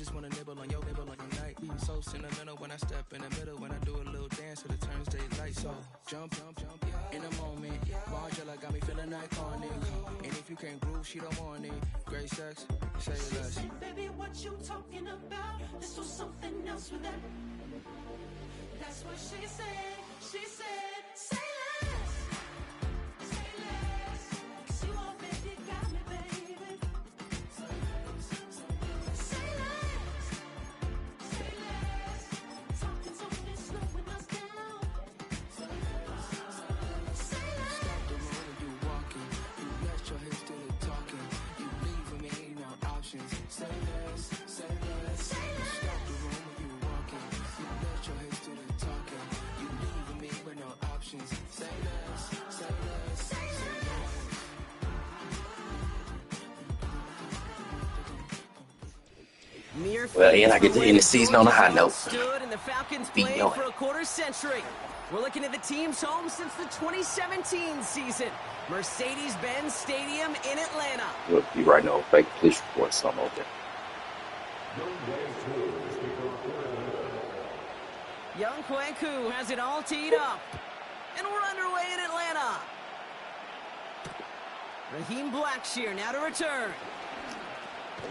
just wanna nibble on your nibble like a night. So sentimental when I step in the middle, when I do a little dance to the turns daylight. So jump, in a moment. Margella got me feeling iconic. And if you can't groove, she don't want it. Great sex, say less. Baby, what you talking about? This was something else with that. That's what she said. She said, say less. Say less. 'Cause you already got me, baby. Say less. Say less. Talking's only slowing us down. Say less. Stop the room when you walking. You let your hips do the talking. You leaving me no options. Say less, say less. Stop the room when you walking. You let your hips do the talking. You leaving me with no options. Say less, say less, say less. Well, and I get to end the season on a high note. Stood and the Falcons Beat played Noah. for a quarter century. We're looking at the team's home since the 2017 season. Mercedes-Benz Stadium in Atlanta. You'll be writing on fake police reports something over there. Young Kweku has it all teed up. And we're underway in Atlanta. Raheem Blackshear now to return.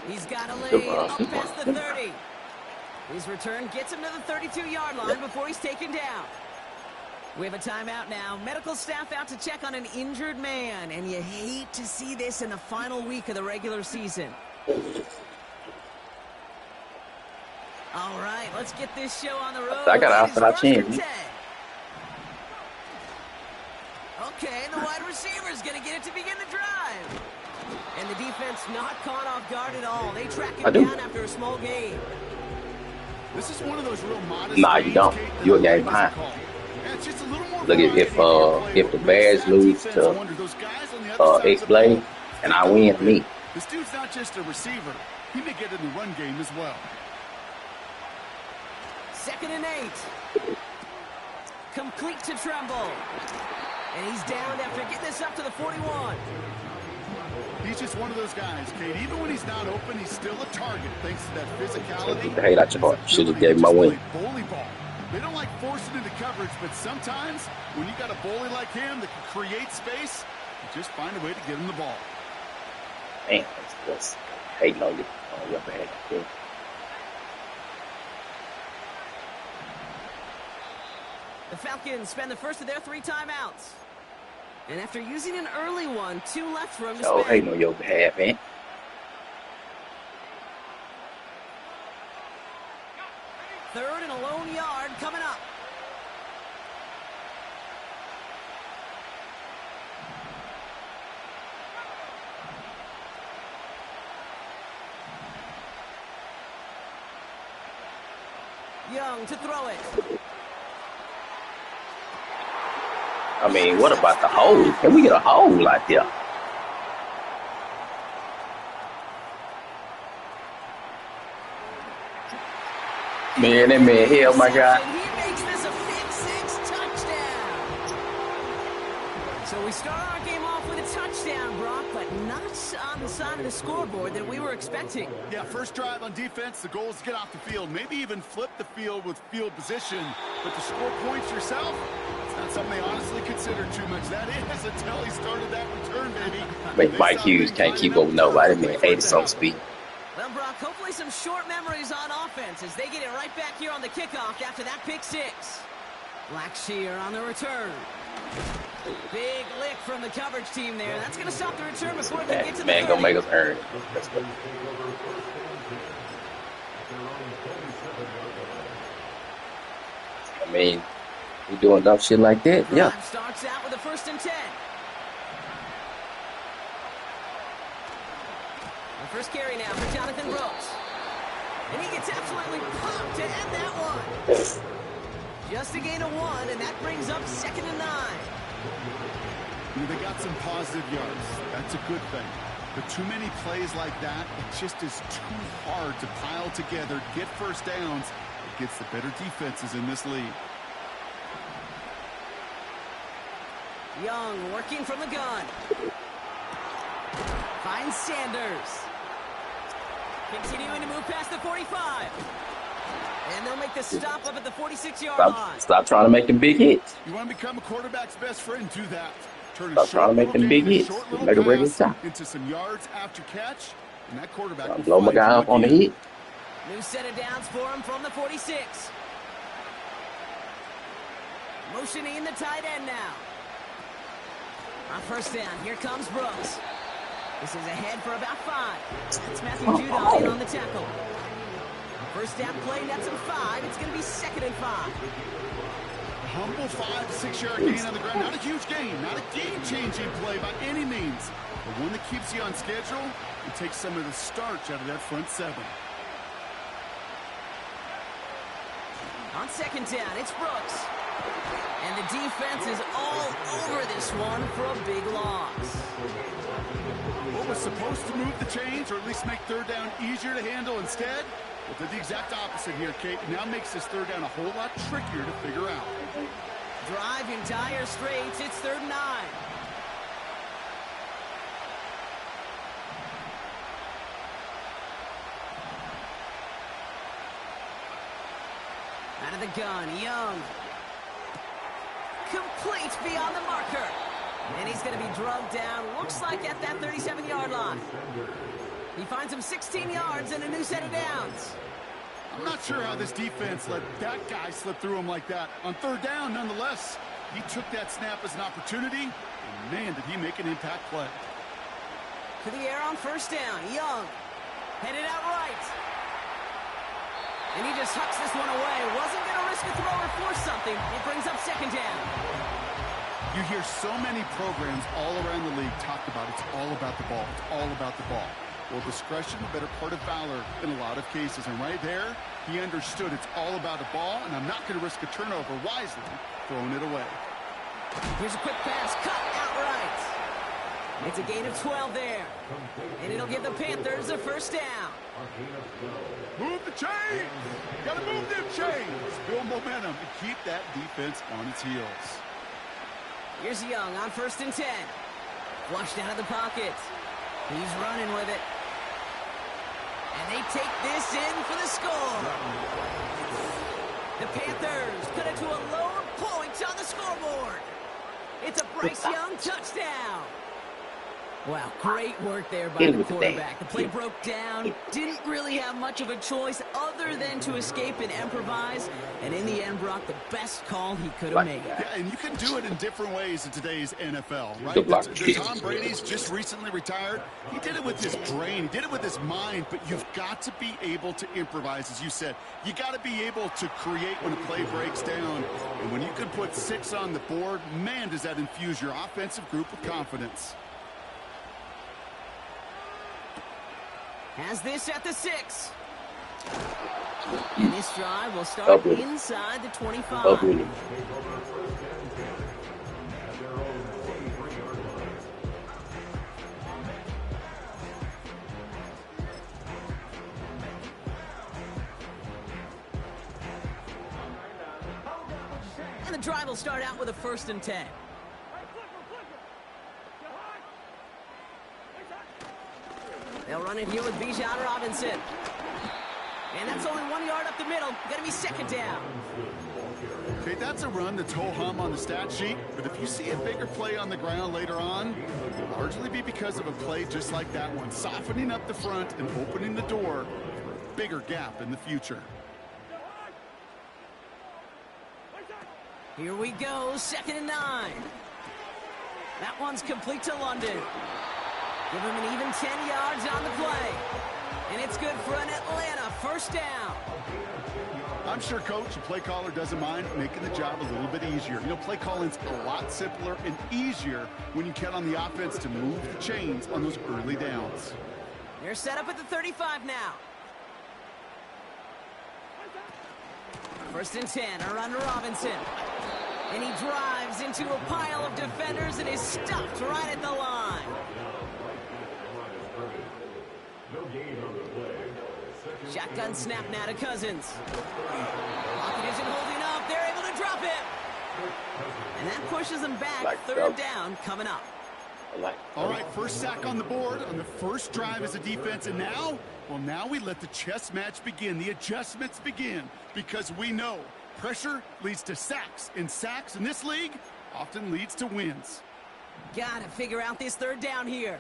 He's got a lane up past the 30. His return gets him to the 32-yard line before he's taken down. We have a timeout now. Medical staff out to check on an injured man. And you hate to see this in the final week of the regular season. All right, let's get this show on the road. I got It out is for that first and change. 10. Okay, and the wide receiver is going to get it to begin the drive. And the defense not caught off guard at all. They track him down after a small gain. This is one of those real modest. Nah, you don't. You're a game behind. Look at if the Bears lose to X-Blade and I win, me. This dude's not just a receiver. He may get in the run game as well. 2nd and 8. Complete to Tremble. And he's down after getting this up to the 41. He's just one of those guys, Kate. Even when he's not open, he's still a target thanks to that physicality. Get the hate out your heart. Should have gave him my win. Bully ball. They don't like forcing into coverage, but sometimes when you got a bully like him that can create space, you just find a way to get him the ball. Man, that's hating on your bad. Yeah. The Falcons spend the first of their 3 timeouts. And after using an early one, 2 left for him to Oh, spend. hating on your behalf, man. Third and a lone yard coming up. Young to throw it. I mean, what about the hole? Can we get a hole out there? Man, that man here, oh my God. And he makes this a 5-6 touchdown. So we start our game off with a touchdown, Brock, but not on the side of the scoreboard that we were expecting. Yeah, first drive on defense, the goal is to get off the field. Maybe even flip the field with field position. But to score points yourself, it's not something they honestly consider too much. That is until he started that return, baby. I mean, Mike Hughes can't keep up with nobody, man. 80-some speed. Well, Brock, hopefully some short memories on offense as they get it right back here on the kickoff after that pick 6. Blackshear on the return. Big lick from the coverage team there. That's going to stop the return before they get to the 30. Man, gonna make us earn. Let's go. I mean, we doing dumb shit like that? Yeah. Drive starts out with a 1st and 10. The first carry now for Jonathan Brooks. And he gets absolutely pumped to end that one. Just a gain of 1, and that brings up 2nd and 9. They got some positive yards. That's a good thing. But too many plays like that, it just is too hard to pile together, get first downs. It gets the better defenses in this league. Young working from the gun. Finds Sanders. Continuing to move past the 45. And they'll make the stop up at the 46-yard line. Stop trying to make them big hits. You want to become a quarterback's best friend, do that. Turn Stop trying to make them big hits. Make a regular stop. Into some yards after catch, and that quarterback will blow my guy up on the hit. New set of downs for him from the 46. Motioning in the tight end now. On first down, here comes Brooks. This is ahead for about 5. It's Matthew Judon in on the tackle. First down play, nets him 5. It's going to be 2nd and 5. A humble 5 to 6 yard gain on the ground. Not a huge gain, not a game-changing play by any means, but one that keeps you on schedule and takes some of the starch out of that front 7. On 2nd down, it's Brooks. And the defense is all over this one for a big loss. What was supposed to move the chains, or at least make 3rd down easier to handle instead, well, did the exact opposite here, Kate. Now makes this 3rd down a whole lot trickier to figure out. Drive in dire straits. It's 3rd and 9. Out of the gun, Young. Complete beyond the marker. And he's going to be drugged down, looks like at that 37-yard line. He finds him 16 yards and a new set of downs. I'm not sure how this defense let that guy slip through him like that. On 3rd down, nonetheless, he took that snap as an opportunity, and man, did he make an impact play. To the air on first down, Young. Headed out right. And he just hucks this one away. Wasn't going to risk a throw or force something. It brings up 2nd down. You hear so many programs all around the league talk about it's all about the ball. It's all about the ball. Well, discretion, the better part of valor in a lot of cases. And right there, he understood it's all about the ball, and I'm not going to risk a turnover wisely, throwing it away. Here's a quick pass, cut outright. It's a gain of 12 there. And it'll give the Panthers a first down. Move the chains! Got to move them chains! Build momentum and keep that defense on its heels. Here's Young on 1st and 10. Flushed out of the pocket. He's running with it. And they take this in for the score. The Panthers cut it to a lower point on the scoreboard. It's a Bryce Young touchdown. Wow, great work there by the quarterback. The play broke down. Didn't really have much of a choice other than to escape and improvise. And in the end, brought the best call he could have made. Yeah, and you can do it in different ways in today's NFL, right? The Tom Brady's just recently retired. He did it with his brain. He did it with his mind. But you've got to be able to improvise, as you said. You got to be able to create when a play breaks down. And when you can put 6 on the board, man, does that infuse your offensive group with confidence. Has this at the 6. And this drive will start inside the 25. And the drive will start out with a 1st and 10. They'll run it here with Bijan Robinson. And that's only 1 yard up the middle. Going to be 2nd down. Okay, that's a run that's ho-hum on the stat sheet. But if you see a bigger play on the ground later on, it'll largely be because of a play just like that one. Softening up the front and opening the door for a bigger gap in the future. Here we go, 2nd and 9. That one's complete to London. Give him an even 10 yards on the play. And it's good for an Atlanta first down. I'm sure coach and play caller doesn't mind making the job a little bit easier. You know, play calling's a lot simpler and easier when you count on the offense to move the chains on those early downs. They're set up at the 35 now. 1st and 10, a run to Robinson. And he drives into a pile of defenders and is stopped right at the line. Shotgun snap now to Cousins. Lockett isn't holding up. They're able to drop it. And that pushes them back. 3rd down coming up. All right, first sack on the board on the first drive as a defense. And now Well, now we let the chess match begin, the adjustments begin, because we know pressure leads to sacks, and sacks in this league often leads to wins. Gotta figure out this third down here.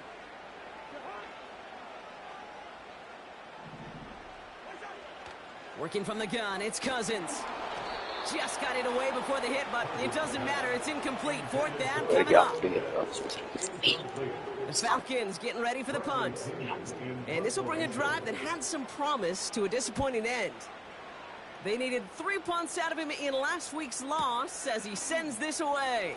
Working from the gun, it's Cousins. Just got it away before the hit, but it doesn't matter. It's incomplete. Fourth down coming up. The Falcons getting ready for the punt. And this will bring a drive that had some promise to a disappointing end. They needed 3 punts out of him in last week's loss as he sends this away.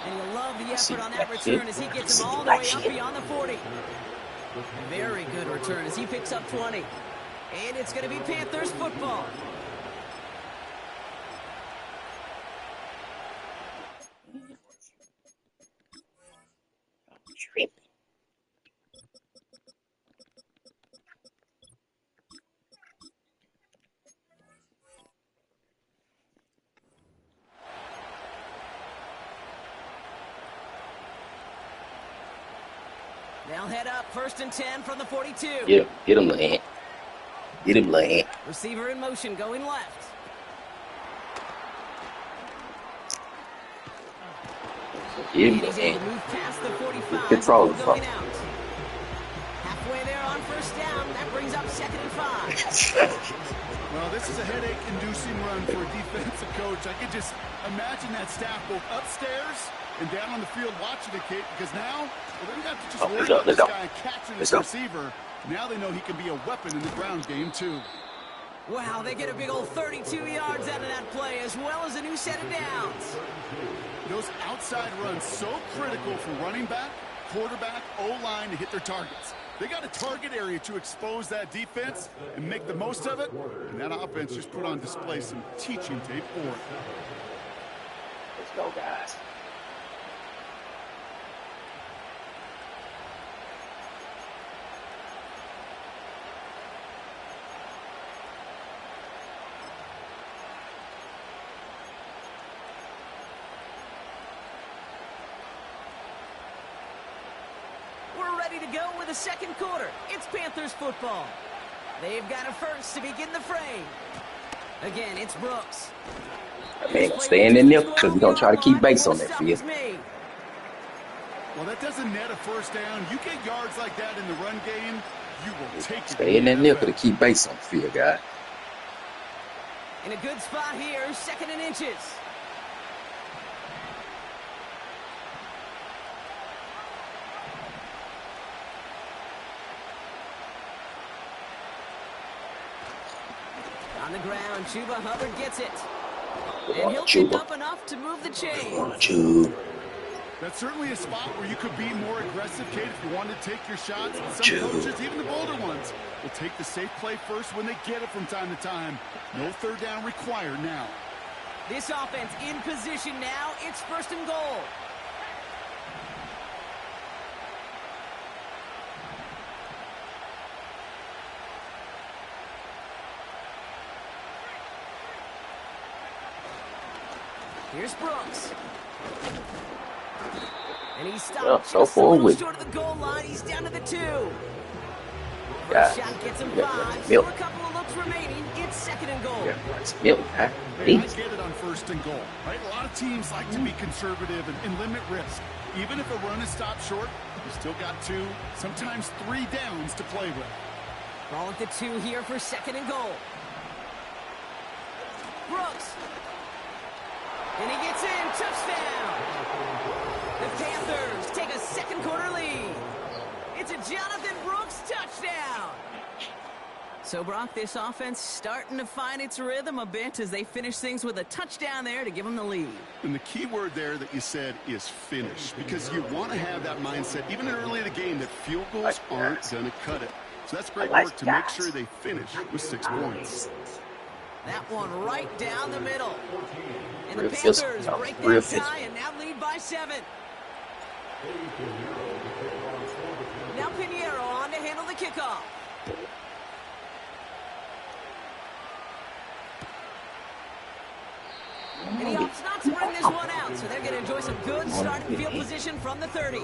And you'll love the effort on that return as he gets him all the way up beyond the 40. Very good return as he picks up 20. And it's going to be Panthers football. They'll head up 1st and 10 from the 42. Get him, Land. Get him, Land. Receiver in motion going left. Get him, And he's able to Land. move past the 45. Control the going fuck. out. Halfway there on 1st down. That brings up 2nd and 5. Well, this is a headache-inducing run for a defensive coach. I could just imagine that staff both upstairs and down on the field watching it, Kate, because now, well, they don't have to just worry about this guy catching his receiver. Now they know he can be a weapon in the ground game, too. Wow, they get a big old 32 yards out of that play, as well as a new set of downs. Those outside runs so critical for running back, quarterback, O-line to hit their targets. They got a target area to expose that defense and make the most of it, and that offense just put on display some teaching tape for it. Let's go, guys. We're ready to go with the 2nd quarter. It's Panthers football. They've got a first to begin the frame. Again, it's Brooks. Man, stay in there because we're going to try to keep base on that field. Well, that doesn't net a 1st down. You get yards like that in the run game, you will take it. Stay in that nickel to keep base on the field, guys. In a good spot here, 2nd and inches. On the ground, Chuba Hubbard gets it. And he'll pick up enough to move the chains. That's certainly a spot where you could be more aggressive, Kate, if you want to take your shots. And some coaches, even the bolder ones, will take the safe play first when they get it from time to time. No 3rd down required now. This offense in position now. It's 1st and goal. Here's Brooks. And he's stopped so just a little forward. short of the goal line. He's down to the 2. Yeah. First shot gets him 5. Still a couple of looks remaining. It's 2nd and goal. I get it on 1st and goal, right? A lot of teams like to be conservative and limit risk. Even if a run is stopped short, you still got 2, sometimes 3 downs to play with. Ball at the 2 here for 2nd and goal. Brooks. And he gets in. Touchdown. The Panthers take a 2nd quarter lead. It's a Jonathan Brooks touchdown. So, Brock, this offense starting to find its rhythm a bit as they finish things with a touchdown there to give them the lead. And the key word there that you said is finish, because you want to have that mindset, even early in the game, that field goals aren't going to cut it. So that's great work to make sure they finish with 6 points. That one right down the middle. And the Real Panthers physical. break Real that tie and now lead by 7. Now Pinheiro on to handle the kickoff. And he opts not to bring this one out. So they're going to enjoy some good starting field position from the 30.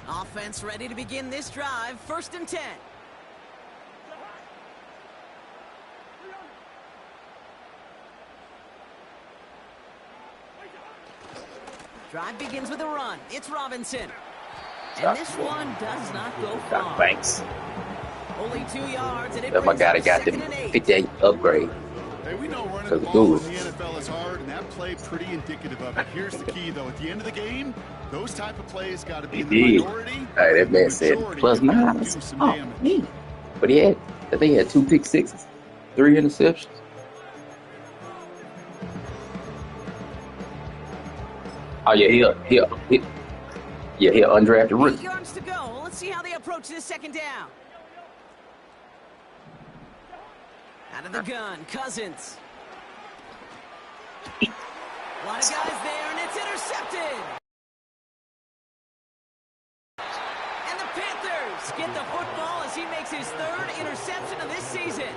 Offense ready to begin this drive. 1st and 10. Drive begins with a run. It's Robinson. And this one does not go far. Thanks. Only 2 yards, and it Oh my God, I got the 58 upgrade. Hey, we know running the ball in the NFL is hard, and that play pretty indicative of it. Here's the key, though. At the end of the game, those type of plays got to be in the minority. Hey, that man said +9. Oh, me. But I think he had 2 pick sixes, 3 interceptions. Oh yeah, he undrafted rookie. 8 yards to go. Let's see how they approach this 2nd down. Out of the gun, Cousins. A lot of guys there, and it's intercepted. And the Panthers get the football as he makes his 3rd interception of this season.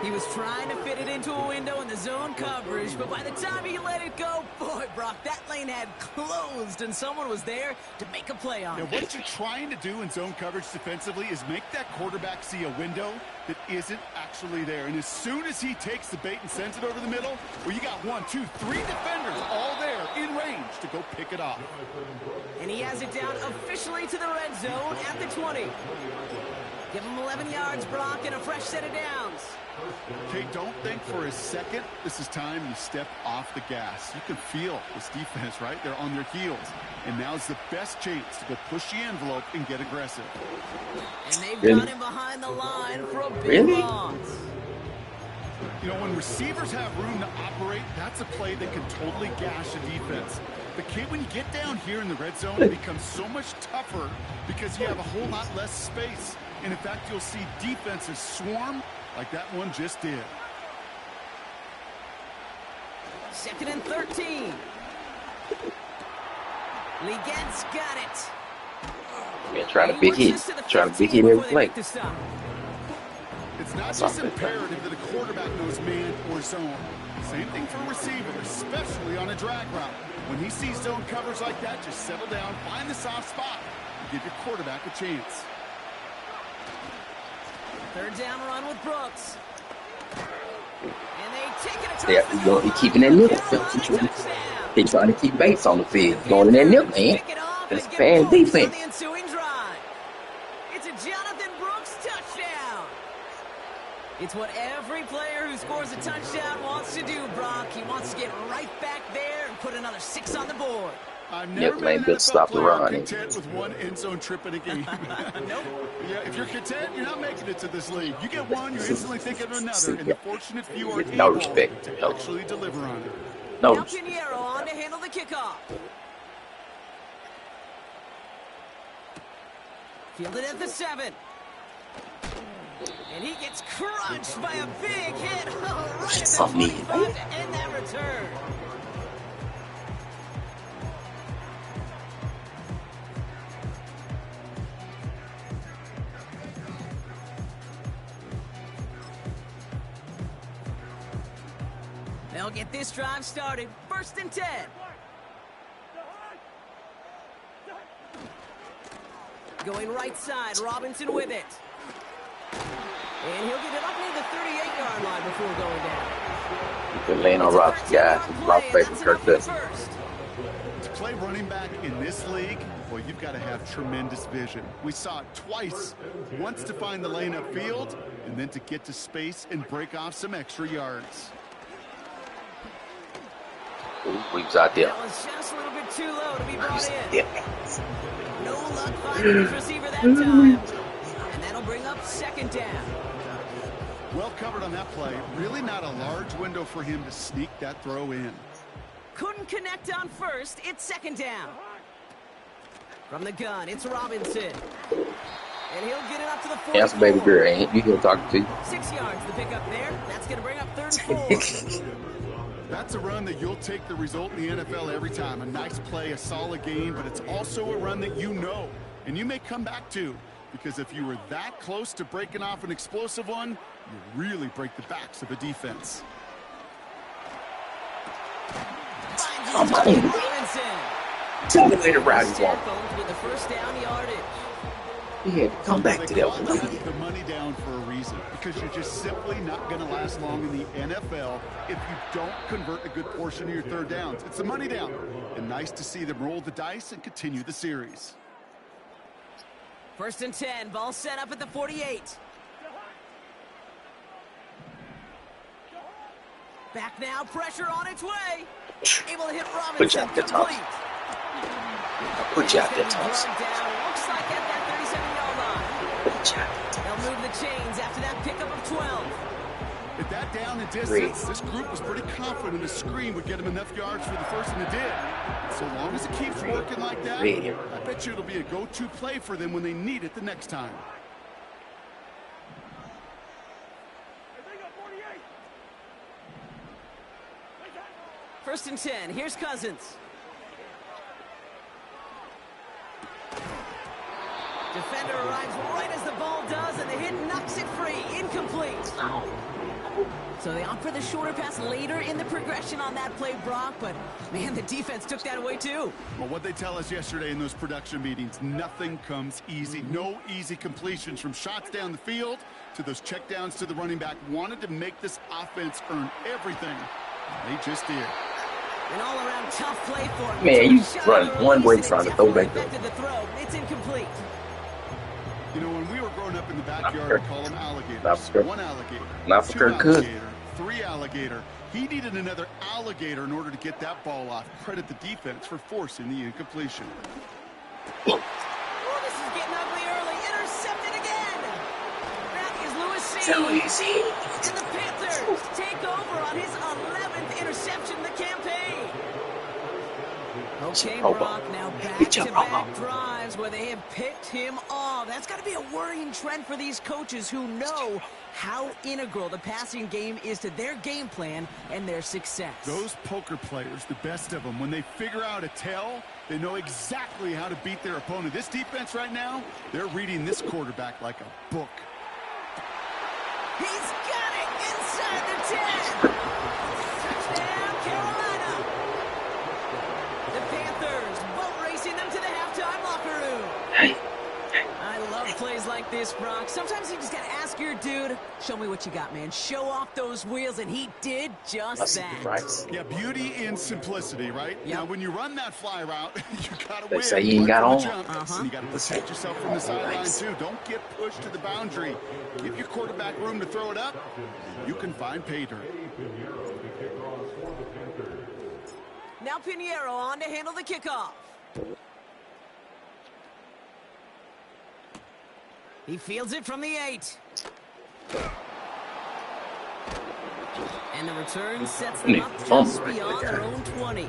He was trying to fit it into a window in the zone coverage, but by the time he let it go, boy, Brock, that lane had closed, and someone was there to make a play on it. Now, what you're trying to do in zone coverage defensively is make that quarterback see a window that isn't actually there. And as soon as he takes the bait and sends it over the middle, well, you got 1, 2, 3 defenders all there in range to go pick it off. And he has it down officially to the red zone at the 20. Give him 11 yards, Brock, and a fresh set of downs. Okay, don't think for a second this is time you step off the gas. You can feel this defense, right? They're on their heels. And now's the best chance to go push the envelope and get aggressive. And they've got him behind the line for a big loss. You know, when receivers have room to operate, that's a play that can totally gash a defense. But kid, when you get down here in the red zone, it becomes so much tougher because you have a whole lot less space. And in fact, you'll see defenses swarm like that one just did. 2nd and 13. Ligette's got it. Yeah, trying to big hit every play. It's not just imperative that a quarterback knows man or zone. Same thing for a receiver, especially on a drag route. When he sees zone coverage like that, just settle down, find the soft spot, and give your quarterback a chance. 3rd down run with Brooks. And they take it across He's keeping that nip. He's trying to keep Bates on the field. Going in that nip, man. That's fan defense. It's a Jonathan Brooks touchdown. It's what every player who scores a touchdown wants to do, Brock. He wants to get right back there and put another 6 on the board. I've never been an NFL player content with 1 end zone trip in a game. Nope. Yeah, if you're content, you're not making it to this league. You get one, you're instantly thinking of another, and the fortunate few are able to actually deliver on it. Now Pinheiro on to handle the kickoff. Fielded at the 7. And he gets crunched by a big hit right at the 25 to end that return. They'll get this drive started. 1st and 10. Going right side, Robinson with it. And he'll get it up near the 38-yard line before going down. He's been laying on Rob's guys. Rob facing Kirk Cousins. To play running back in this league, well, you've got to have tremendous vision. We saw it twice. Once to find the lane upfield, and then to get to space and break off some extra yards. Weaves out there. That was just a little bit too low to be brought in. No luck finding his receiver that time. And that'll bring up 2nd down. Well covered on that play. Really not a large window for him to sneak that throw in. Couldn't connect on 1st. It's 2nd down. From the gun, it's Robinson. And he'll get it up to the 44. That's baby girl, ain't you? He'll talk to you. 6 yards to pick up there. That's going to bring up 3rd and 4. That's a run that you'll take the result in the NFL every time. A nice play, a solid game, but it's also a run that you know, and you may come back to. because if you were that close to breaking off an explosive one, you really break the backs of a defense. Come on. Tell me later, Rowdy Wall. With the first down yardage. He had to come back to that one. The money down for a reason, because you're just simply not going to last long in the NFL if you don't convert a good portion of your third downs. It's the money down, and nice to see them roll the dice and continue the series. 1st and 10, ball set up at the 48. Back now, pressure on its way. Able to hit Robinson. Put you out there, Thompson. Put you out there, Thompson. Looks like at that 37-yard line. Put you out there, They'll move the chains after that pickup of 12. At that down and distance, this group was pretty confident a screen would get them enough yards for the first, and it did. So long as it keeps working like that, I bet you it'll be a go-to play for them when they need it the next time. First and 10, here's Cousins. Defender arrives right as the ball does, and the hit knocks it free. Incomplete. So they opt for the shorter pass later in the progression on that play, Brock, but, man, the defense took that away, too. Well, what they tell us yesterday in those production meetings, nothing comes easy. No easy completions from shots down the field to those checkdowns to the running back. Wanted to make this offense earn everything. They just did. An all-around tough play for him. Man, you run one way trying to throw back the throw. It's incomplete. You know, when we were growing up in the backyard, we call them alligators. One alligator, two alligator, three alligator. He needed another alligator in order to get that ball off. Credit the defense for forcing the incompletion. Oh, this is getting ugly early. Intercepted again. That is Lewis C. So easy. And the Panthers take over on his 11th interception of the campaign. Okay, Brock, now back-to-back drives where they have picked him off. That's got to be a worrying trend for these coaches who know how integral the passing game is to their game plan and their success. Those poker players, the best of them, when they figure out a tell, they know exactly how to beat their opponent. This defense right now, they're reading this quarterback like a book. He's got it inside the 10. Touchdown, Carolina. The Panthers boat racing them to the halftime locker room. I love plays like this, Brock. Sometimes you just got to ask your dude, show me what you got, man. Show off those wheels, and he did just that. Yeah, beauty in simplicity, right? Yep. Now, when you run that fly route, you got to win. They say you ain't got on. And you got to protect yourself from the sideline, too. Don't get pushed to the boundary. Give your quarterback room to throw it up. You can find pay dirt. Now Pinheiro on to handle the kickoff. He fields it from the 8. And the return sets them up just beyond their own 20.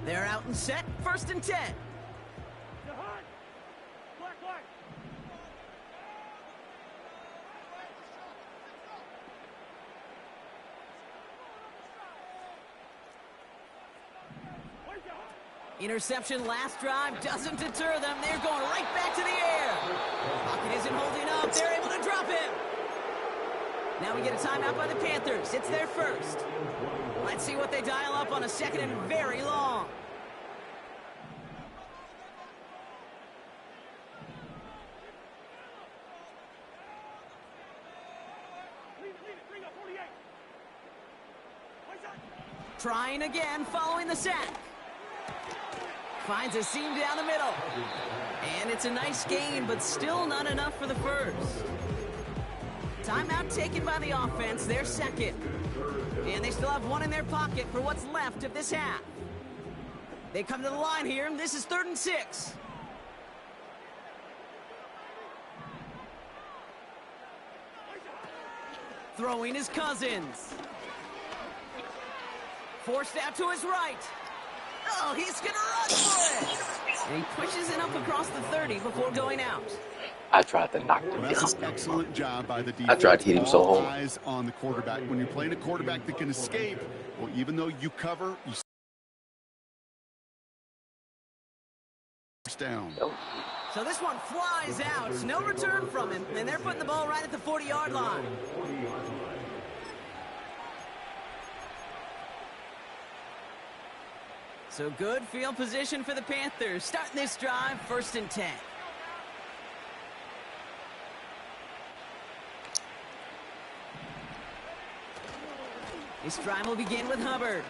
They're out and set, 1st and 10. Interception last drive doesn't deter them. They're going right back to the air. Pocket isn't holding up. They're able to drop him. Now we get a timeout by the Panthers. It's their first. Let's see what they dial up on a 2nd and very long. Trying again following the sack. Finds a seam down the middle. And it's a nice gain, but still not enough for the first. Timeout taken by the offense, their 2nd. And they still have one in their pocket for what's left of this half. They come to the line here, and this is 3rd and 6. Throwing is Cousins. Forced out to his right. Oh, he's going to run for it. And he pushes it up across the 30 before going out. I tried to knock Well, him that's down. an excellent job by the defense. I tried to hit him so All hard. eyes on the quarterback. When you're playing a quarterback that can escape, well, even though you cover, you down. So this one flies out. No return from him, and they're putting the ball right at the 40-yard line. So good field position for the Panthers. Starting this drive, 1st and 10. This drive will begin with Hubbard.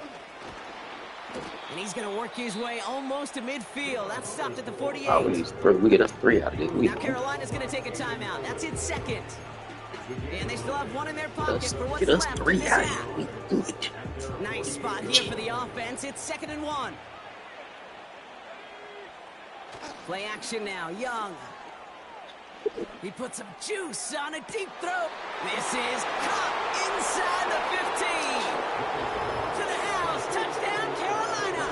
And he's going to work his way almost to midfield. That's stopped at the 48. Oh, we get us 3 out of this. Now Carolina's going to take a timeout. That's in 2nd. And they still have 1 in their pocket for what's Get us left 3 in this out half. of it. Nice spot here for the offense. It's 2nd and 1. Play action now. Young. He puts some juice on a deep throw. This is caught inside the 15. To the house. Touchdown, Carolina.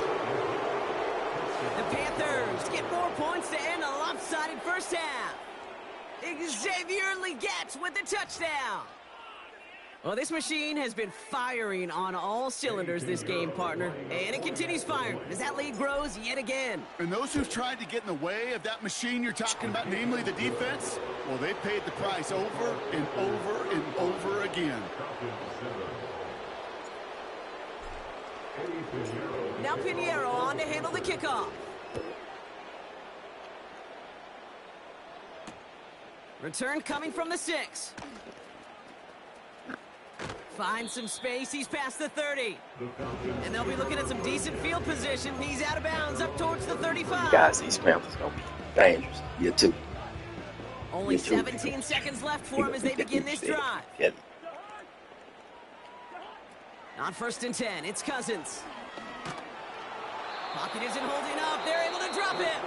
The Panthers get more points to end a lopsided first half. Xavier Legette with the touchdown. Well, this machine has been firing on all cylinders this game, partner. And it continues firing as that lead grows yet again. And those who've tried to get in the way of that machine you're talking about, namely the defense, well, they paid the price over and over and over again. Now Pinheiro on to handle the kickoff. Return coming from the 6. Finds some space. He's past the 30. And they'll be looking at some decent field position. He's out of bounds up towards the 35. Guys, these Panthers going to be dangerous. Year 2. Only 17 seconds left for him as they begin this drive. Yeah. On 1st and 10, it's Cousins. Pocket isn't holding up. They're able to drop him.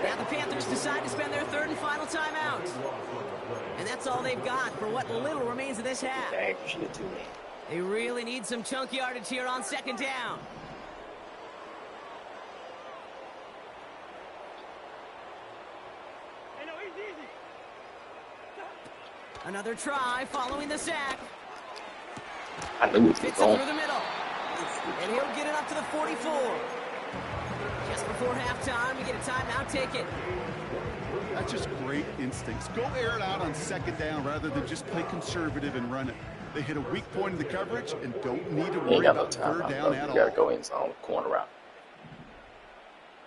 Now the Panthers decide to spend their 3rd and final timeout. And that's all they've got for what little remains of this half. Dangerous year 2, man. They really need some chunk yardage here on 2nd down. Another try following the sack. I knew it was Fits it going. through the middle. And he'll get it up to the 44. Just before halftime, we get a timeout taken. That's just great instincts. Go air it out on 2nd down rather than just play conservative and run it. They hit a weak point in the coverage and don't need to You ain't worry got no about time. 3rd down at You all. got to go end zone, corner route.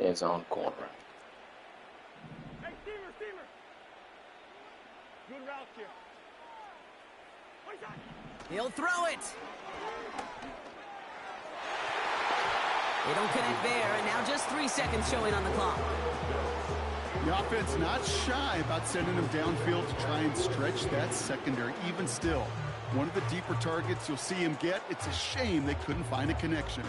End zone, corner route. Hey, Steamer. Good route here. He'll throw it. They don't connect there, and now just 3 seconds showing on the clock. The offense not shy about sending them downfield to try and stretch that secondary. Even still, one of the deeper targets you'll see him get. It's a shame they couldn't find a connection.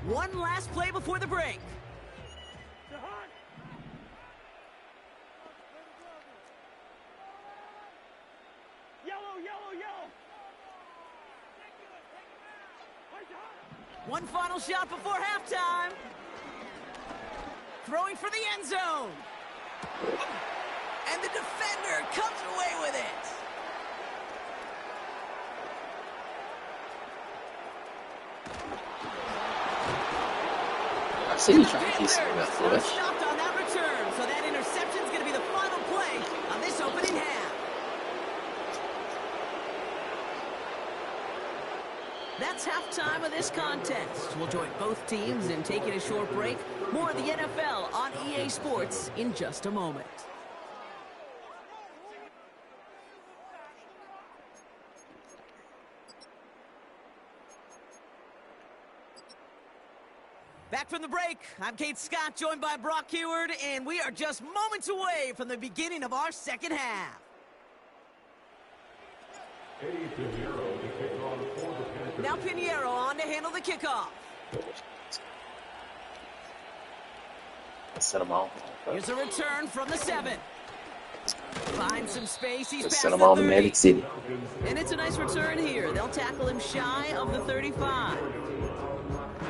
One last play before the break. Yellow. One final shot before halftime. Throwing for the end zone. And the defender comes away with it. I see you trying to get some Panthers left are foot. stopped on that return, so that interception is going to be the final play of this opening half. That's halftime of this contest. We'll join both teams in taking a short break. More of the NFL on EA Sports in just a moment. Back from the break, I'm Kate Scott, joined by Brock Huard, and we are just moments away from the beginning of our second half. Now Pinheiro on to handle the kickoff. Set him on. Here's a return from the 7. Finds some space, he's past Send him the on to 30. Magic City. And it's a nice return here. They'll tackle him shy of the 35.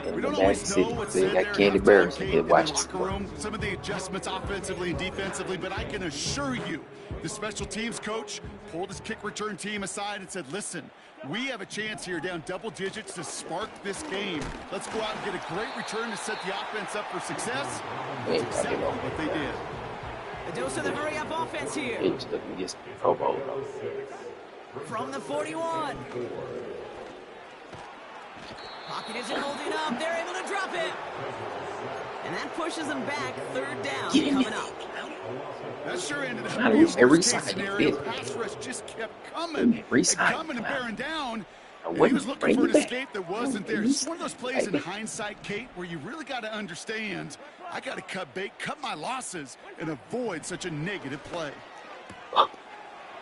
And We the don't Magic always know City, what's they said got there Candy halftime, Burris in Kate, here in the watching. locker room, some of the adjustments offensively and defensively, but I can assure you the special teams coach pulled his kick return team aside and said, listen, we have a chance here down double digits to spark this game. Let's go out and get a great return to set the offense up for success. That's exactly what they did. A dose of the hurry-up offense here. He just looking to get some Pro Bowl. From the 41. Pocket isn't holding up. They're able to drop it. And that pushes them back. Third down coming up. That sure ended up Now, being a every worst-case side scenario. you Pass rush just kept coming and bearing down. And he was looking for an escape that wasn't there. It's one of those plays in hindsight, Kate, where you really got to understand, I got to cut bait, cut my losses, and avoid such a negative play.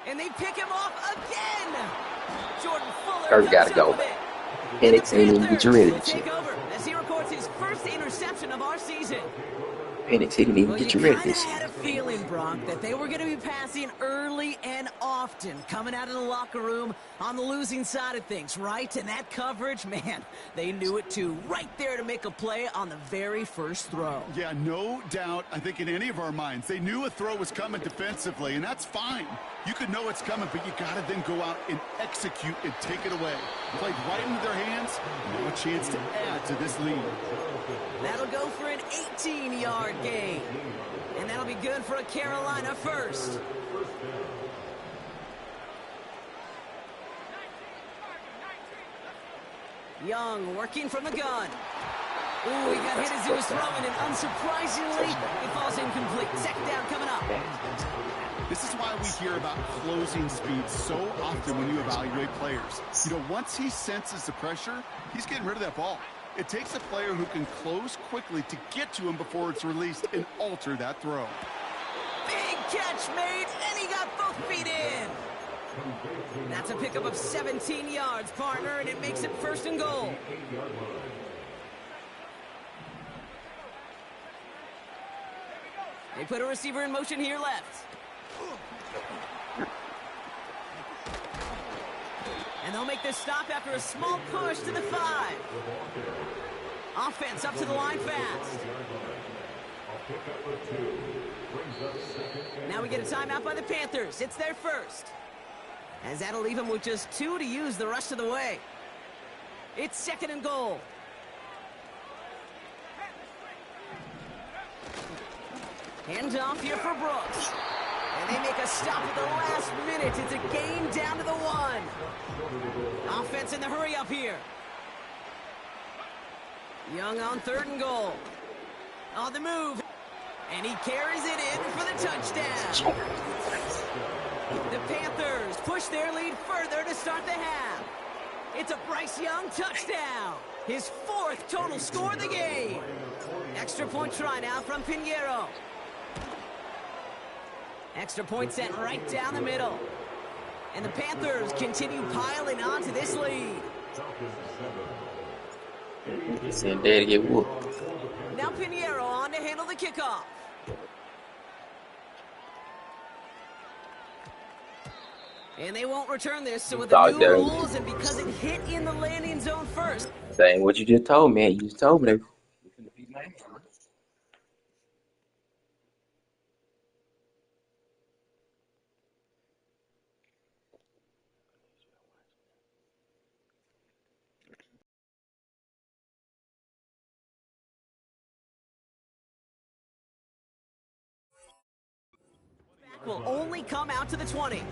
And they pick him off again. Jordan Fuller Kirk gotta go. Penix ain't even get you ready to take over as he records his first interception of our season. Penix, he didn't even get you ready I this had a feeling, Brock, that they were going to be passing early and often, coming out of the locker room on the losing side of things, right? And that coverage, man, they knew it too. Right there to make a play on the very first throw. Yeah, no doubt. I think in any of our minds, they knew a throw was coming defensively, and that's fine. You could know it's coming, but you got to then go out and execute and take it away. Played right into their hands, no chance to add to this lead. That'll go for an 18-yard gain. And that'll be good for a Carolina first. Young working from the gun. Ooh, he got hit as he was throwing, and unsurprisingly, it falls incomplete. Second down coming up. This is why we hear about closing speed so often when you evaluate players. You know, once he senses the pressure, he's getting rid of that ball. It takes a player who can close quickly to get to him before it's released and alter that throw. Big catch made, and he got both feet in. That's a pickup of 17 yards, partner, and it makes it first and goal. They put a receiver in motion here left. And they'll make this stop after a small push to the 5. Offense up to the line fast. Now we get a timeout by the Panthers. It's their first. As that'll leave them with just 2 to use the rest of the way. It's second and goal. Hands off here for Brooks. And they make a stop at the last minute. It's a gain down to the 1. Offense in the hurry up here. Young on third and goal. On the move. And he carries it in for the touchdown. The Panthers push their lead further to start the half. It's a Bryce Young touchdown. His 4th total score of the game. Extra point try now from Pinheiro. Extra point sent right down the middle. And the Panthers continue piling on to this lead. Saying Daddy get whooped. Now Pinheiro on to handle the kickoff. And they won't return this, so with the new rules and because it hit in the landing zone first. Saying what you just told me. You just told me they finna beat my ass. Will only come out to the 20.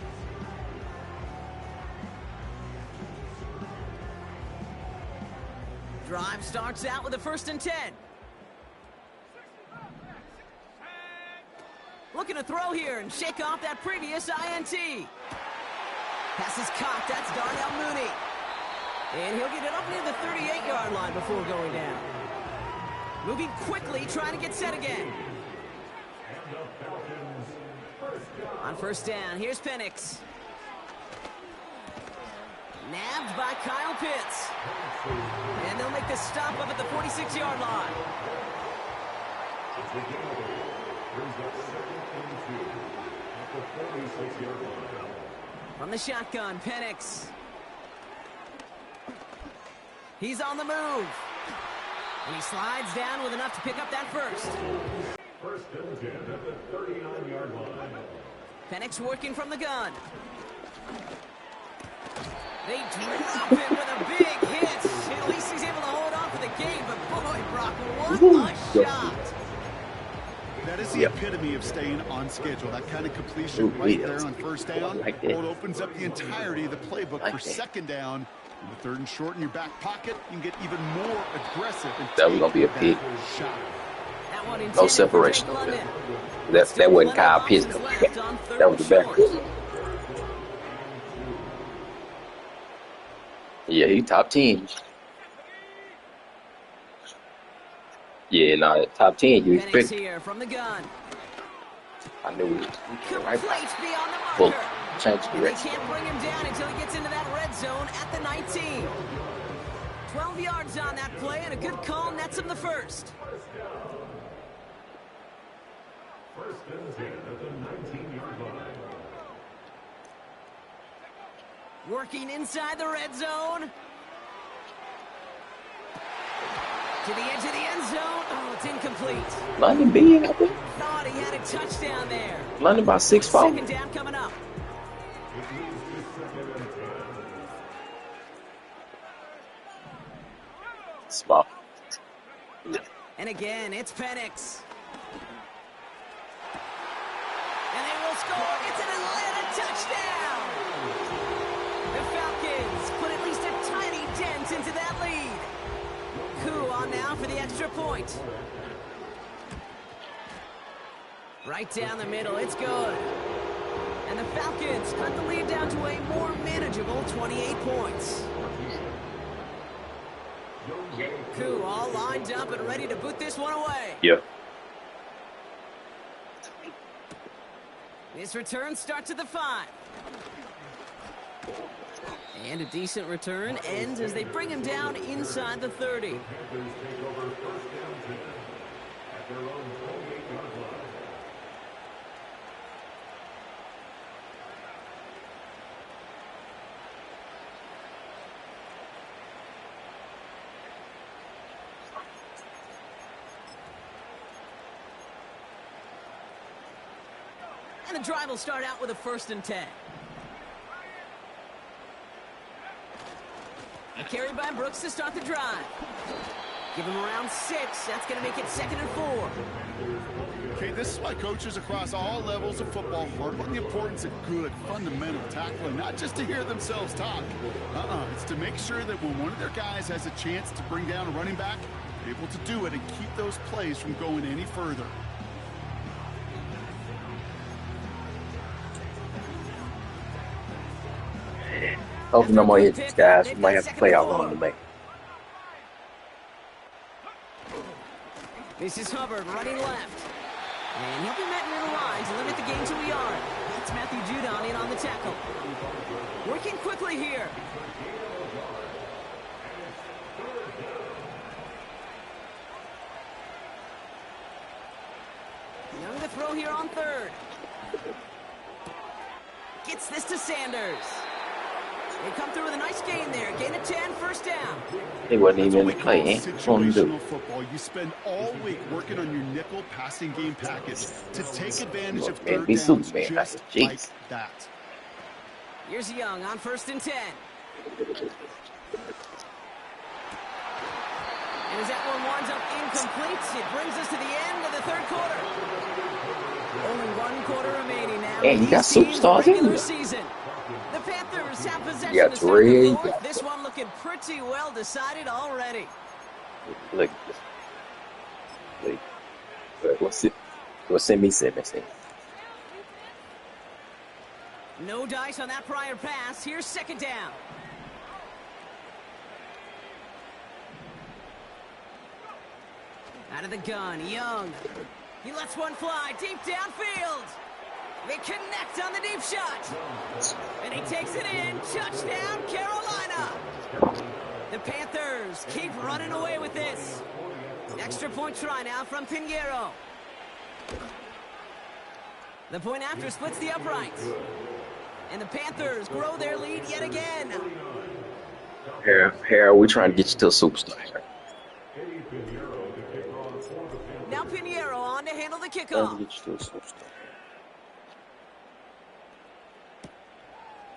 Drive starts out with a 1st and 10. Looking to throw here and shake off that previous INT. Pass is caught. That's Darnell Mooney. And he'll get it up near the 38-yard line before going down. Moving quickly, trying to get set again. On first down, here's Penix. Nabbed by Kyle Pitts. And they'll make the stop up at the 46-yard line. From the shotgun, Penix. He's on the move. And he slides down with enough to pick up that first. First and 10 at the 39-yard line. Penix working from the gun. They drop him with a big hit. At least he's able to hold on for the game, but boy, Brock, what a shot. That is the epitome of staying on schedule. That kind of completion right there on first down. It opens up the entirety of the playbook for second down. In the third and short in your back pocket, you can get even more aggressive. That was going to be a pick. Shot. No separation. That wasn't Kyle Pitts. That was the back. Yeah, he top 10. Yeah, no, top 10. You expect. Here from the gun. I knew it. Right beyond the Full marker. change They direction. can't bring him down until he gets into that red zone at the 19. 12 yards on that play, and a good call nets him the first. First and 10 at the 19-yard line. Working inside the red zone. To the edge of the end zone. Oh, it's incomplete. London big, I think. Thought he had a touchdown there. London by 6'4". Second down coming up. Small. And again, it's Penix. And they will score. It's an Atlanta touchdown. The Falcons put at least a tiny dent into that lead. Koo on now for the extra point. Right down the middle, it's good. And the Falcons cut the lead down to a more manageable 28 points. Koo all lined up and ready to boot this one away. Yeah. This return starts at the 5. And a decent return ends as they bring him down inside the 30. And the drive will start out with a 1st and 10. A carry by Brooks to start the drive. Give him around 6. That's going to make it 2nd and 4. Okay, this is why coaches across all levels of football harp on the importance of good, fundamental tackling, not just to hear themselves talk. It's to make sure that when one of their guys has a chance to bring down a running back, they're able to do it and keep those plays from going any further. Hopefully no more hits, guys. We might have to play out one to make. This is Hubbard running left. And he'll be met near the line to limit the gain to a yard. That's Matthew Judon in on the tackle. Working quickly here. Young to throw here on 3rd. Gets this to Sanders. They come through with a nice gain there. Gain of 10, 1st down. He wasn't even in the play, eh? Situational football. You spend all week working on your nickel passing game package to take advantage of third downs just like that. Here's Young on 1st and 10. And as that one winds up incomplete, it brings us to the end of the 3rd quarter. Only 1 quarter remaining now. And you got superstars in there. Season. The Panthers have possession. You got Trey. This one looking pretty well decided already. Look. What's it? What's me? No dice on that prior pass. Here's 2nd down. Out of the gun, Young. He lets one fly deep downfield. They connect on the deep shot. And he takes it in. Touchdown, Carolina. The Panthers keep running away with this. Extra point try now from Pinheiro. The point after splits the uprights. And the Panthers grow their lead yet again. Harold, we trying to get you to a superstar. Now Pinheiro on to handle the kickoff.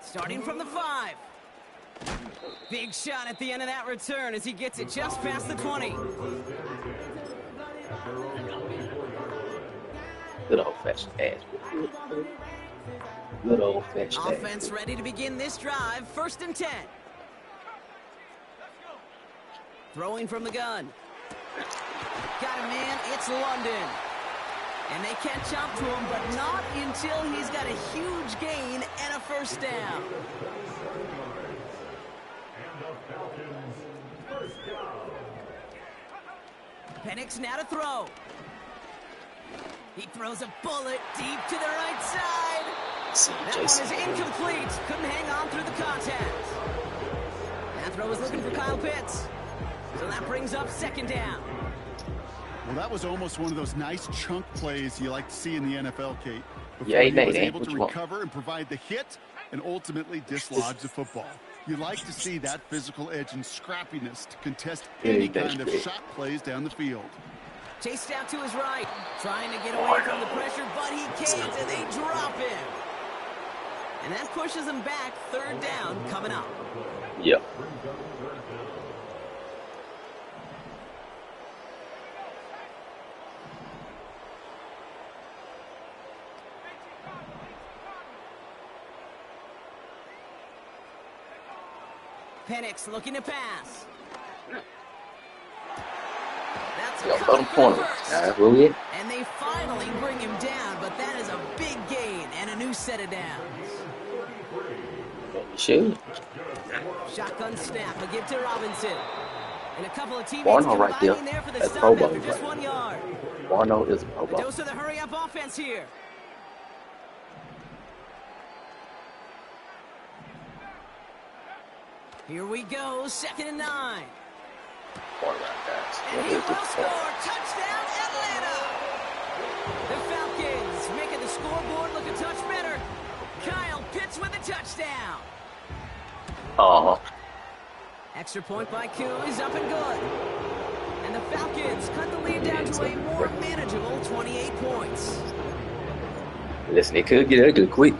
Starting from the 5. Big shot at the end of that return as he gets it just past the 20. Good old-fashioned ass. Good old-fashioned Offense ready to begin this drive. 1st and 10. Throwing from the gun. Got him in. It's London. And they catch up to him, but not until he's got a huge gain and a 1st down. Penix now to throw. He throws a bullet deep to the right side. That one is incomplete. Couldn't hang on through the contact. That throw is looking for Kyle Pitts. So that brings up 2nd down. Well, that was almost one of those nice chunk plays you like to see in the NFL, Kate. Before Yeah, he was Nate, able what to you want? recover and provide the hit and ultimately dislodge the football. You like to see that physical edge and scrappiness to contest any kind of shot plays down the field. Chased out to his right, trying to get away from the pressure, but he can't, and they drop him. And that pushes him back. 3rd down coming up. Yeah. Penix looking to pass. That's a Yo, cut let him for corner. the first. That's really it. And they finally bring him down, but that is a big gain and a new set of downs. Shoot. Shotgun snap, a give to Robinson. And a couple of teammates Warno right there. combining there for the That's stop Pro after Bowl just right 1 yard. Warno is a Pro A Bowl. dose of the hurry-up offense here. Here we go, 2nd and 9. Quarterback, guys. And he will score. Touchdown, Atlanta! The Falcons making the scoreboard look a touch better. Kyle Pitts with a touchdown. Uh-huh. Extra point by Koo is up and good. And the Falcons cut the lead down to a more manageable 28 points. Listen, it could get ugly quick.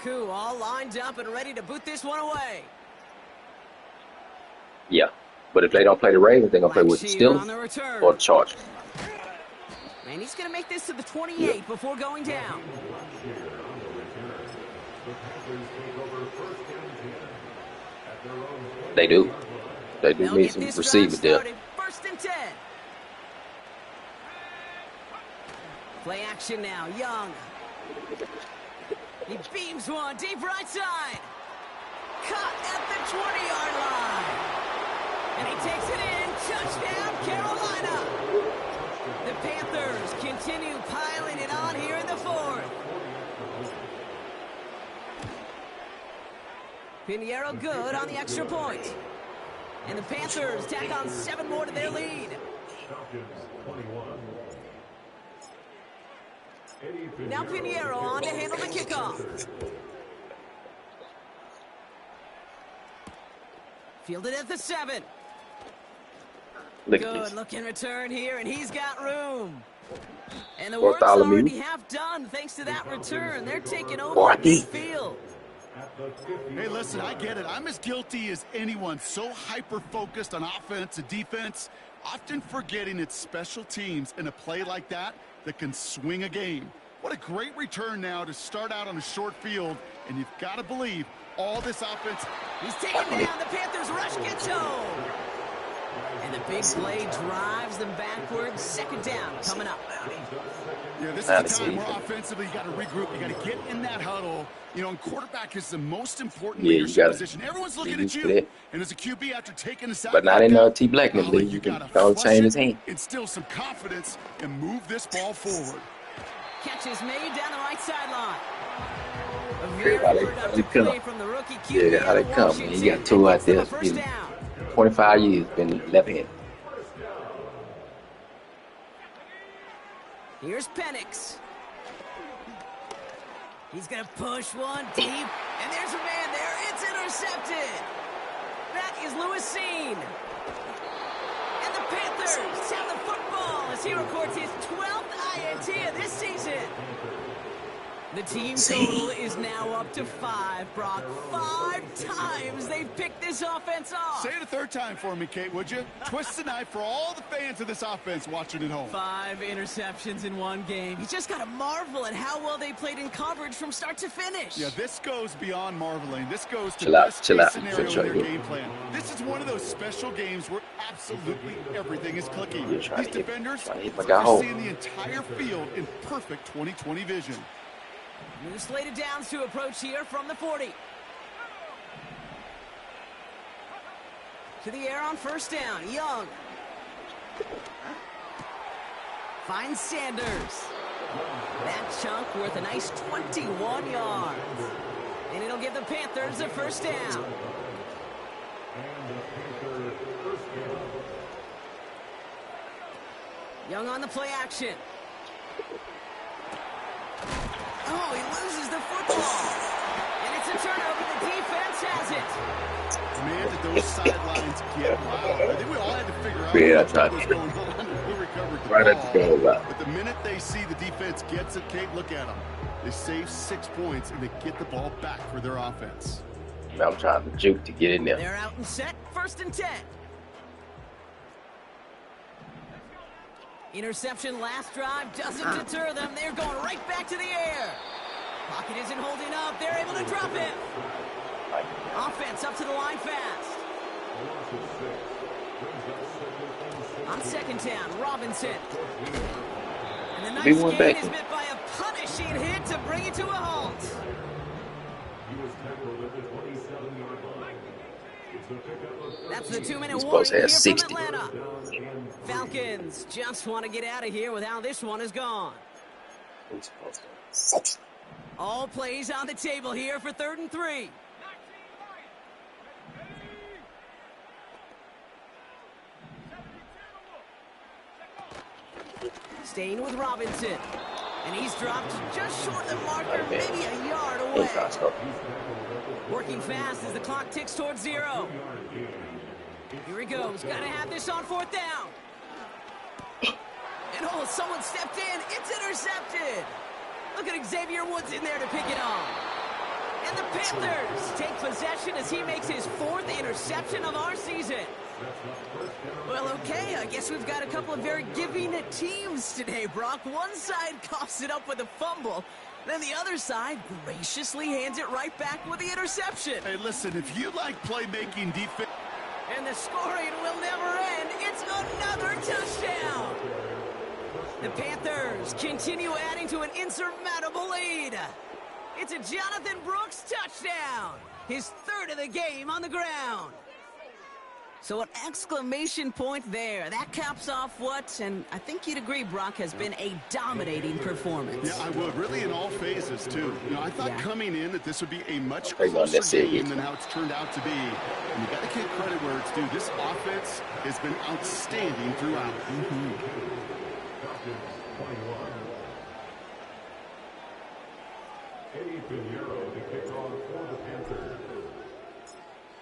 Koo all lined up and ready to boot this one away. Yeah. But if they don't play the Ravens, they're going to play with the Blackshear on the Steelers return. or the Chargers. And he's going to make this to the 28 before going down. They do. They do They'll need get some this receivers drive there. started. 1st and 10. Play action now. Young. He beams one deep right side. Cut at the 20-yard line. And he takes it in. Touchdown, Carolina. The Panthers continue piling it on here in the 4th. Pinheiro good on the extra point. And the Panthers tack on 7 more to their lead. Now Pinheiro on to handle the kickoff. Fielded at the 7. Look at Good this. looking return here, and he's got room. And the Fourth work's Alameda. already half done thanks to that return. They're taking over Fourth. midfield. Hey, listen, I get it. I'm as guilty as anyone. So hyper-focused on offense and defense, often forgetting it's special teams in a play like that that can swing a game. What a great return now to start out on a short field, and you've got to believe all this offense. He's taken down. The Panthers rush gets home. And the big play drives them backwards. 2nd down coming up. Yeah, this is a time where offensively you got to regroup. You got to get in that huddle. You know, and quarterback is the most important Yeah, you leadership gotta position. Everyone's looking be at used to you. that. And as a QB, after taking a sack, But not like in that, T. Blackman golly, league. you You can gotta don't flush change it, his hand. instill some confidence, and move this ball forward. Catch is made down the right sideline. A Yeah, very how they productive come. play from the rookie QB. Yeah, how they out of come. Washington. Man. You got two out Gets them there. a first He's down. 25 years been left-handed. Here's Penix. He's going to push one deep. And there's a man there. It's intercepted. That is Lewis Seen. And the Panthers have the football as he records his 12th INT of this season. The team total is now up to 5, Brock. 5 times they've picked this offense off. Say it a third time for me, Kate, would you? Twist the knife for all the fans of this offense watching at home. 5 interceptions in one game. You just got to marvel at how well they played in coverage from start to finish. Yeah, this goes beyond marveling. This goes to Chill out, best chill case out. scenario Chill in their out. game plan. This is one of those special games where absolutely everything is clicking. You're trying These to hit- defenders trying to hit my are guy home. seeing the entire field in perfect 20/20 vision. New slated downs to approach here from the 40. To the air on first down. Young. Finds Sanders. That chunk worth a nice 21 yards. And it'll give the Panthers a first down. Young on the play action. Oh, he loses the football. And it's a turnover. The defense has it. Man, did those sidelines get loud. I think we all had to figure out Yeah, what was going on and who recovered the Right at the ball. goal line. But the minute they see the defense gets it, Kate, look at them. They save 6 points, and they get the ball back for their offense. I'm trying to juke to get in there. They're out and set. First and 10. Interception last drive doesn't deter them. They're going right back to the air. Pocket isn't holding up. They're able to drop it. Offense up to the line fast. On second down, Robinson. And the Be nice one gain back. is met by a punishing hit to bring it to a halt. That's the 2-minute He's warning supposed to here have from 60. Atlanta. Falcons just want to get out of here with how this one is gone. All plays on the table here for 3rd and 3. Staying with Robinson. And he's dropped just short of the marker, maybe a yard away. Working fast as the clock ticks towards 0. Here he goes. Got to have this on 4th down. And oh, someone stepped in. It's intercepted. Look at Xavier Woods in there to pick it off. And the Panthers take possession as he makes his 4th interception of our season. Well, okay, I guess we've got a couple of very giving teams today, Brock. One side coughs it up with a fumble, then the other side graciously hands it right back with the interception. Hey, listen, if you like playmaking defense... And the scoring will never end. It's another touchdown. The Panthers continue adding to an insurmountable lead. It's a Jonathan Brooks touchdown. His 3rd of the game on the ground. So an exclamation point there. That caps off what, and I think you'd agree, Brock, has been a dominating performance. Yeah, I would. Really in all phases, too. You know, I thought coming in that this would be a much Hang on, let's closer see game it. than how it's turned out to be. And you got to give credit where it's due. This offense has been outstanding throughout.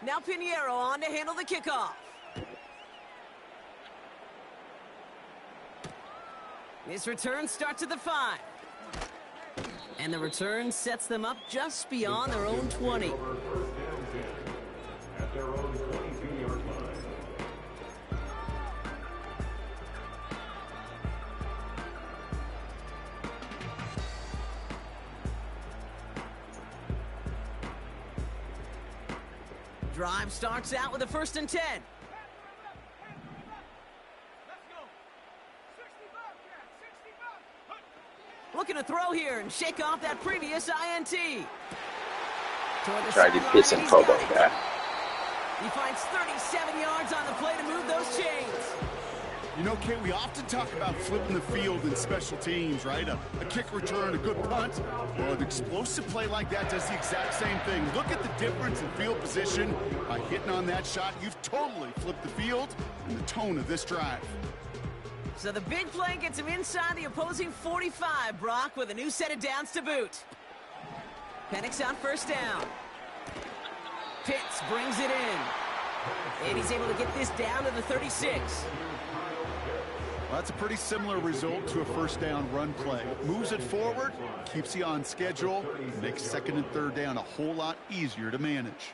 Now Pinheiro on to handle the kickoff. This return starts at the 5. And the return sets them up just beyond their own 20. At their own 22-yard line. Drive starts out with a 1st and 10. Looking to throw here and shake off that previous INT. Try to get some promo guy. He finds 37 yards on the play to move those chains. You know, Kate, we often talk about flipping the field in special teams, right? A kick return, a good punt. Well, an explosive play like that does the exact same thing. Look at the difference in field position. By hitting on that shot, you've totally flipped the field and the tone of this drive. So the big play gets him inside the opposing 45, Brock, with a new set of downs to boot. Penix on 1st down. Pitts brings it in. And he's able to get this down to the 36. Well, that's a pretty similar result to a first down run play. Moves it forward, keeps you on schedule, makes second and third down a whole lot easier to manage.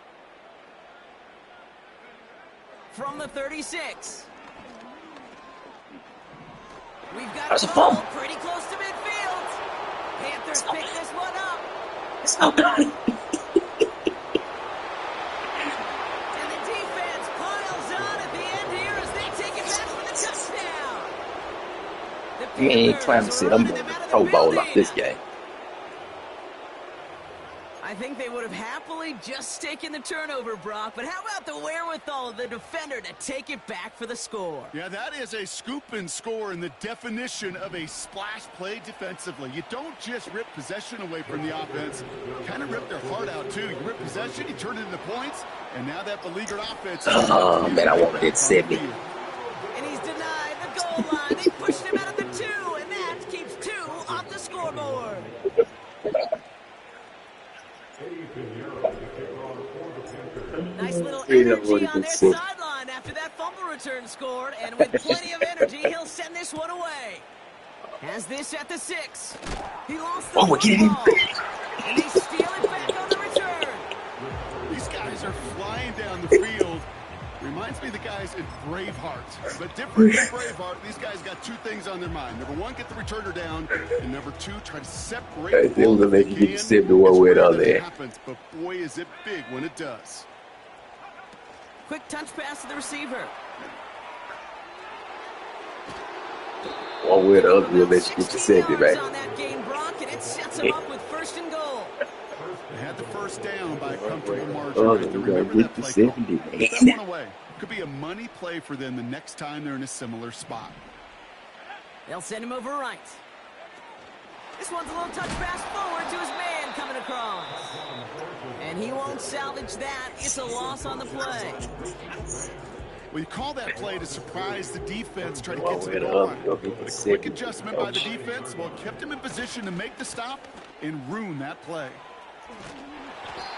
From the 36. We've got That's a a ball fumble. pretty close to midfield. Panthers pick this one up. It's not done. And the defense piles on at the end here as they take it back for the touchdown. The You ain't Panthers trying to sit. are I'm running going them to out of the Pro Bowl off building. this game. I think they would have happily just taken the turnover, Brock, but how about the wherewithal of the defender to take it back for the score? Yeah, that is a scoop and score in the definition of a splash play defensively. You don't just rip possession away from the offense. You kind of rip their heart out, too. You rip possession, you turn it into points, and now that beleaguered offense... Oh, man, I want to hit 70. And he's denied the goal line. They pushed him out of the 2, and that keeps 2 off the scoreboard. Nice little energy on their sideline after that fumble return scored, and with plenty of energy, he'll send this one away. Has this at the 6. He lost the Oh, get him. football, and they steal it back on the return. These guys are flying down the field. Reminds me of the guys in Braveheart. But different than Braveheart, these guys got two things on their mind. Number one, get the returner down. And number two, try to separate the ball if they can. It's rare that it happens, but boy, is it big when it does. Quick touch pass to the receiver. One way or the other, we'll let you get your 70 back. On that game, Brock, and it sets him up with first and goal. They had the first down by a comfortable margin. Oh, Right? They we're remember gonna that get the play call. 70, Put that man. one away. Could be a money play for them the next time they're in a similar spot. They'll send him over right. This one's a little touch pass forward to his man coming across. And he won't salvage that. It's a loss on the play. Well, you call that play to surprise the defense, try to Well, get to the we're goal up. line. We'll But get a the quick 70. adjustment by the defense, well, kept him in position to make the stop and ruin that play.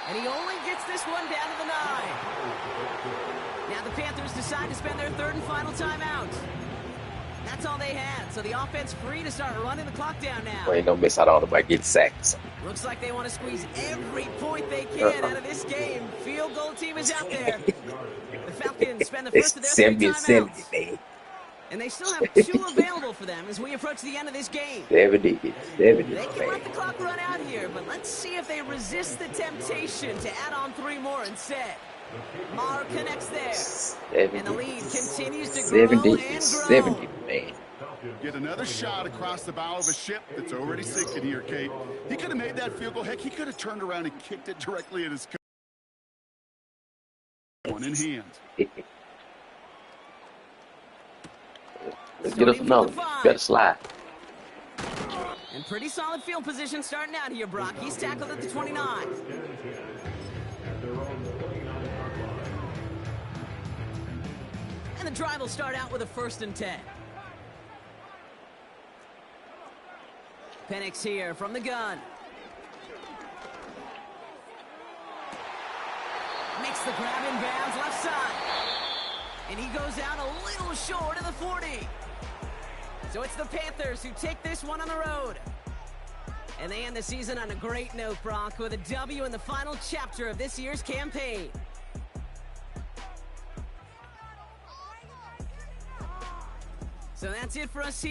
And he only gets this one down to the 9. Now the Panthers decide to spend their third and final timeout. That's all they had, so the offense free to start running the clock down now. We ain't gonna miss out on it by getting sacked. Looks like they want to squeeze every point they can out of this game. Field goal team is out there. The Falcons spend the It's first of their 70 three and 70, timeouts. man. And they still have 2 available for them as we approach the end of this game. 70, They can man. let the clock run out here, but let's see if they resist the temptation to add on 3 more instead. Maher connects there. And the lead continues to grow 70 and and grow. 70, man. Get another shot across the bow of a ship that's already sinking here, Kate. He could have made that field goal. Heck, he could have turned around and kicked it directly at his coach. One in hand. Let's get us another. Better slide. And pretty solid field position starting out here, Brock. He's tackled at the 29. And the drive will start out with a 1st and 10. Penix here from the gun. Makes the grab in bounds left side. And he goes out a little short of the 40. So it's the Panthers who take this one on the road. And they end the season on a great note, Brock, with a W in the final chapter of this year's campaign. So that's it for us here.